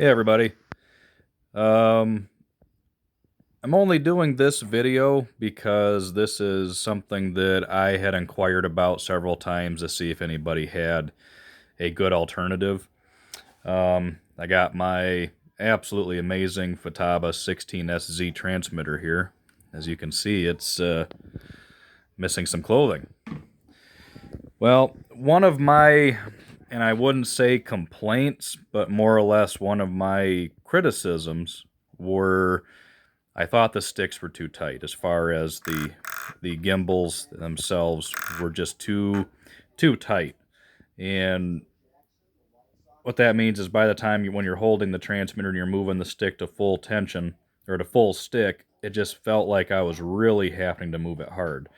Hey everybody. Um, I'm only doing this video because this is something that I had inquired about several times to see if anybody had a good alternative. I got my absolutely amazing Futaba 16SZ transmitter here. As you can see, it's missing some clothing. Well, one of my, and I wouldn't say complaints, but more or less one of my criticisms were I thought the sticks were too tight as far as the gimbals themselves were just too tight. And what that means is by the time when you're holding the transmitter and you're moving the stick to full tension or to full stick, it just felt like I was really having to move it hard.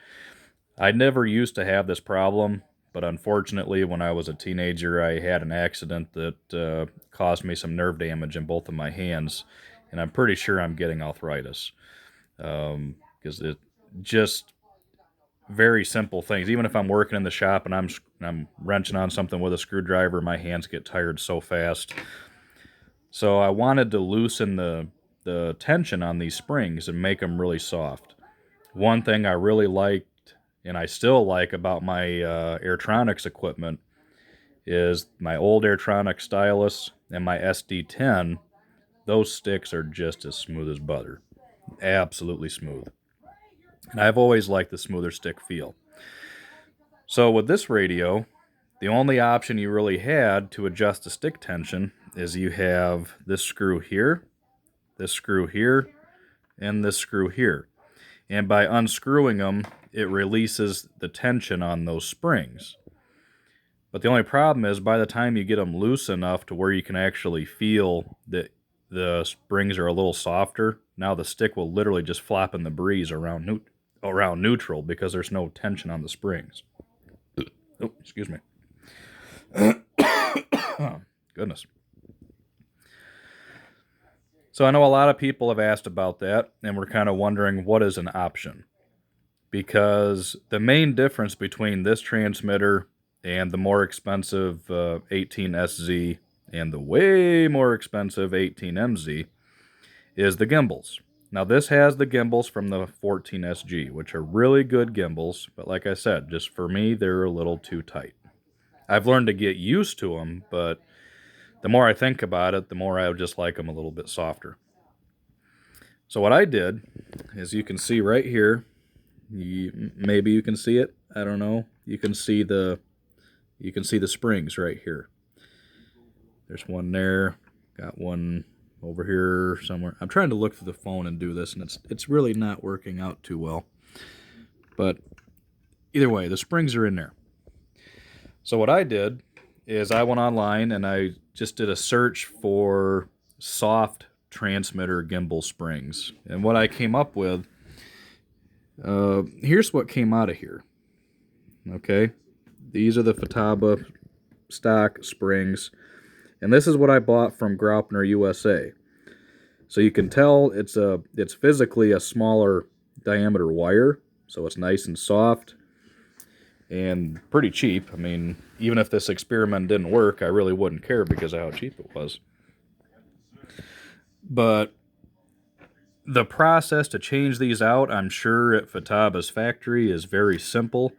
I never used to have this problem, but unfortunately, when I was a teenager, I had an accident that caused me some nerve damage in both of my hands, and I'm pretty sure I'm getting arthritis. Because it just very simple things. Even if I'm working in the shop and I'm wrenching on something with a screwdriver, my hands get tired so fast. So I wanted to loosen the tension on these springs and make them really soft. One thing I really liked, and I still like about my Airtronics equipment, is my old Airtronics stylus and my SD10. Those sticks are just as smooth as butter. Absolutely smooth. And I've always liked the smoother stick feel. So with this radio, the only option you really had to adjust the stick tension is you have this screw here, and this screw here. And by unscrewing them, it releases the tension on those springs. But the only problem is by the time you get them loose enough to where you can actually feel that the springs are a little softer, now the stick will literally just flop in the breeze around neutral because there's no tension on the springs. Oh, excuse me. Goodness. So I know a lot of people have asked about that, and we're kind of wondering what is an option. Because the main difference between this transmitter and the more expensive 18SZ and the way more expensive 18MZ is the gimbals. Now this has the gimbals from the 14SG, which are really good gimbals, but like I said, just for me, they're a little too tight. I've learned to get used to them, but the more I think about it, the more I would just like them a little bit softer. So what I did, as you can see right here, maybe you can see it, I don't know. You can see the springs right here. There's one there, got one over here somewhere. I'm trying to look through the phone and do this, and it's really not working out too well. But either way, the springs are in there. So what I did is I went online and I just did a search for soft transmitter gimbal springs. And what I came up with, here's what came out of here. Okay, these are the Futaba stock springs. And this is what I bought from Graupner USA. So you can tell it's physically a smaller diameter wire, so it's nice and soft and pretty cheap. I mean, even if this experiment didn't work, I really wouldn't care because of how cheap it was. But the process to change these out, I'm sure at Futaba's factory is very simple.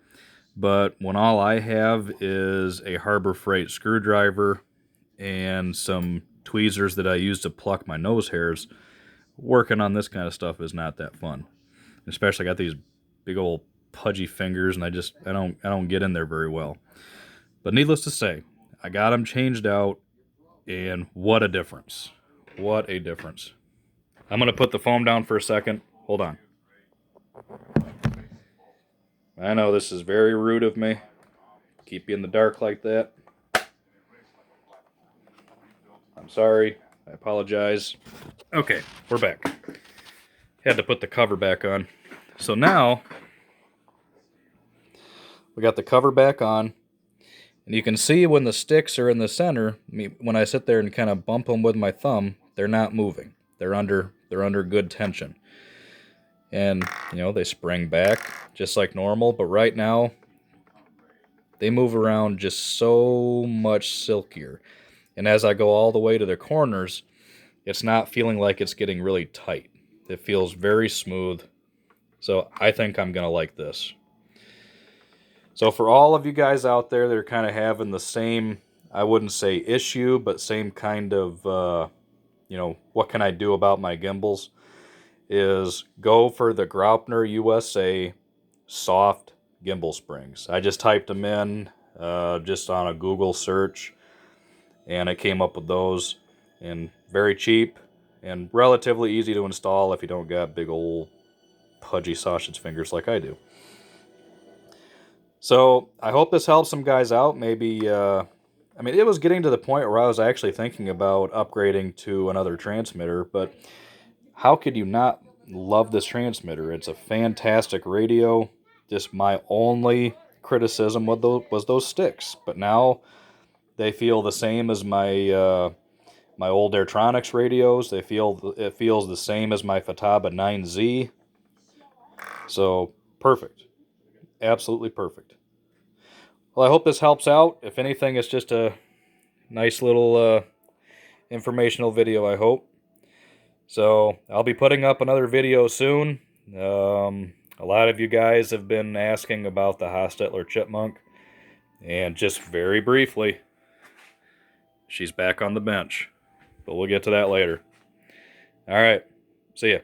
But when all I have is a Harbor Freight screwdriver and some tweezers that I use to pluck my nose hairs, working on this kind of stuff is not that fun. Especially I got these big old pudgy fingers, and I don't get in there very well. But needless to say, I got them changed out, and what a difference! What a difference! I'm gonna put the foam down for a second. Hold on. I know this is very rude of me. Keep you in the dark like that. I'm sorry. I apologize. Okay, we're back. Had to put the cover back on. So now, we got the cover back on. And you can see when the sticks are in the center, when I sit there and kind of bump them with my thumb, they're not moving. They're under good tension. And, they spring back just like normal. But right now, they move around just so much silkier. And as I go all the way to the corners, it's not feeling like it's getting really tight. It feels very smooth. So I think I'm going to like this. So for all of you guys out there that are kind of having the same, I wouldn't say issue, but same kind of, what can I do about my gimbals, is go for the Graupner USA soft gimbal springs. I just typed them in just on a Google search, and it came up with those, and very cheap and relatively easy to install if you don't got big old pudgy sausage fingers like I do. So I hope this helps some guys out. Maybe, it was getting to the point where I was actually thinking about upgrading to another transmitter, but how could you not love this transmitter? It's a fantastic radio. Just my only criticism was those sticks, but now they feel the same as my old Airtronics radios. It feels the same as my Futaba 9Z. So perfect, absolutely perfect. Well, I hope this helps out. If anything, it's just a nice little informational video, I hope. So I'll be putting up another video soon. A lot of you guys have been asking about the Hostetler chipmunk, and just very briefly, she's back on the bench, but we'll get to that later. All right, see ya.